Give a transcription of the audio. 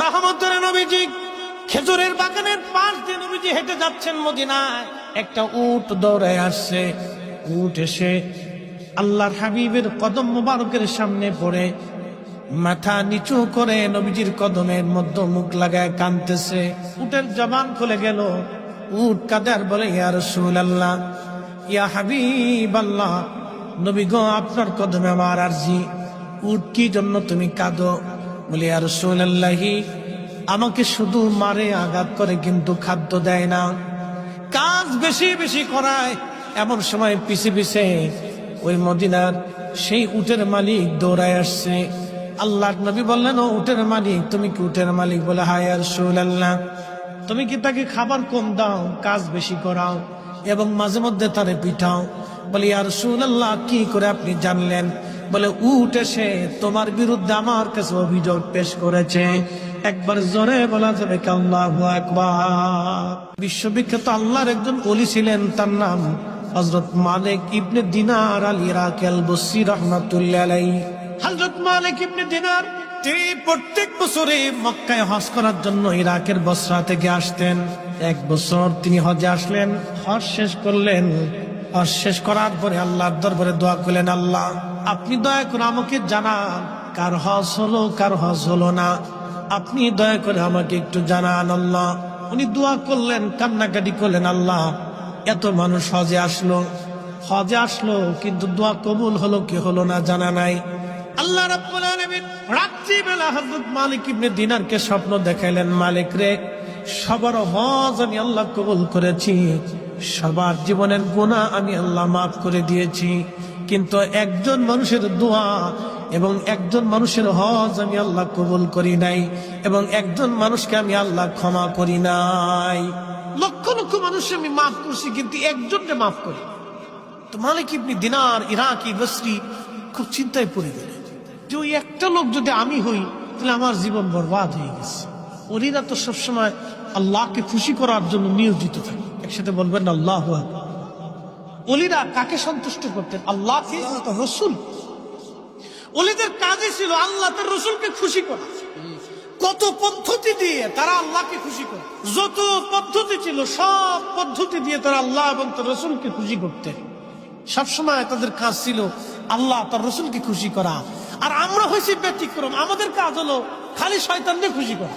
রহমতের নবীজি খেজুরের বাগানের পাশ দিয়ে নবীজি হেঁটে যাচ্ছেন মদিনায়। একটা উট দৌড়ে আসছে। উট এসে আল্লাহর হাবিবের কদম মুবারকের সামনে পড়ে মাথা নিচু করে নবীজির কদমের মধ্যে মুখ লাগায় কাঁদতেছে। উটের জবান খুলে গেল। উট কাঁদে আর বলে, ইয়া রাসূলুল্লাহ, ইয়া হাবিবাল্লাহ, নবী গো, আপনার কদমে আমার আরজি। উট কি জন্য তুমি কাঁদো? বলে, ইয়া রাসূলুল্লাহ, আমাকে শুধু মারে, আঘাত করে, কিন্তু খাদ্য দেয় না, কাজ বেশি বেশি করায়। এমন সময় পিছে পিছে ওই মদিনার সেই উটের মালিক দৌড়ায় আসছে। আল্লাহর নবী বললেন, ও উটের মালিক, তুমি কি উটের মালিক? বলে, হ্যাঁ ইয়া রাসূলুল্লাহ। তুমি কি তাকে খাবার কম দাও, কাজ বেশি করাও এবং মাঝে মধ্যে তারে পিঠাও? বলে, ইয়া রাসূলুল্লাহ, কি করে আপনি জানলেন? বলে, উট এসে তোমার বিরুদ্ধে আমার কাছে অভিযোগ পেশ করেছে। একবার জোরে বলা যাবে কি আল্লাহু আকবার? বিশ্ববিখ্যাত আল্লাহর একজন ওলি ছিলেন, তার নাম হযরত মালিক ইবনে দিনার আল ইরাকি আল বসরি রাহমাতুল্লাহ আলাইহি। হযরত মালিক ইবনে দিনার তিনি প্রত্যেক বছরে মক্কায় হজ করার জন্য ইরাকের বসরা থেকে আসতেন। এক বছর তিনি হজে আসলেন, হজ শেষ করলেন। হজ শেষ করার পরে আল্লাহর দরবারে দোয়া করলেন, আল্লাহ আপনি দয়া করে আমাকে জানান কার হজ হলো, কার হজ হলো না। আপনি দয়া করে আমাকে একটু জানান আল্লাহ। উনি দোয়া করলেন, কান্নাকাটি করলেন, আল্লাহ এত মানুষ হজে আসলো কিন্তু দোয়া কবুল হলো কি হলো না জানা নাই। আল্লাহ রাব্বুল আলামিন রাত্রিবেলা হযরত মালিক ইবনে দিনারকে স্বপ্ন দেখাইলেন, মালিক রে, সবার হজ আমি আল্লাহ কবুল করেছি, সবার জীবনের গুনাহ আমি আল্লাহ মাফ করে দিয়েছি, কিন্তু একজন মানুষের দোয়া এবং একজন মানুষের হজ আমি আল্লাহ কবুল করি নাই, এবং একজন মানুষকে আমি আল্লাহ ক্ষমা করি নাই। লক্ষ লক্ষ মানুষ আমি মাফ করছি, কিন্তু একজনকে মাফ করি। তো মালিক ইবনে দিনার ইরাকি বসরি খুব চিন্তায় পড়ে গেলেন যে ওই একটা লোক যদি আমি হই তাহলে আমার জীবন বরবাদ হয়ে গেছে। ওরা তো সবসময় আল্লাহকে খুশি করার জন্য নিয়োজিত থাকে। একসাথে বলবেন আল্লাহু আকবার। ওলিরা কাকে সন্তুষ্ট করতেন? আল্লাহকে, রসুল। ওলিদের কাজই ছিল আল্লাহ তার রসুলকে খুশি করা। কত পদ্ধতি দিয়ে তারা আল্লাহকে খুশি করে, যত পদ্ধতি ছিল সব পদ্ধতি দিয়ে তারা আল্লাহ এবং তার রসুলকে খুশি করতেন। সবসময় তাদের কাজ ছিল আল্লাহ তার রসুলকে খুশি করা। আর আমরা হয়েছি ব্যতিক্রম, আমাদের কাজ হলো খালি শয়তানকে খুশি করা।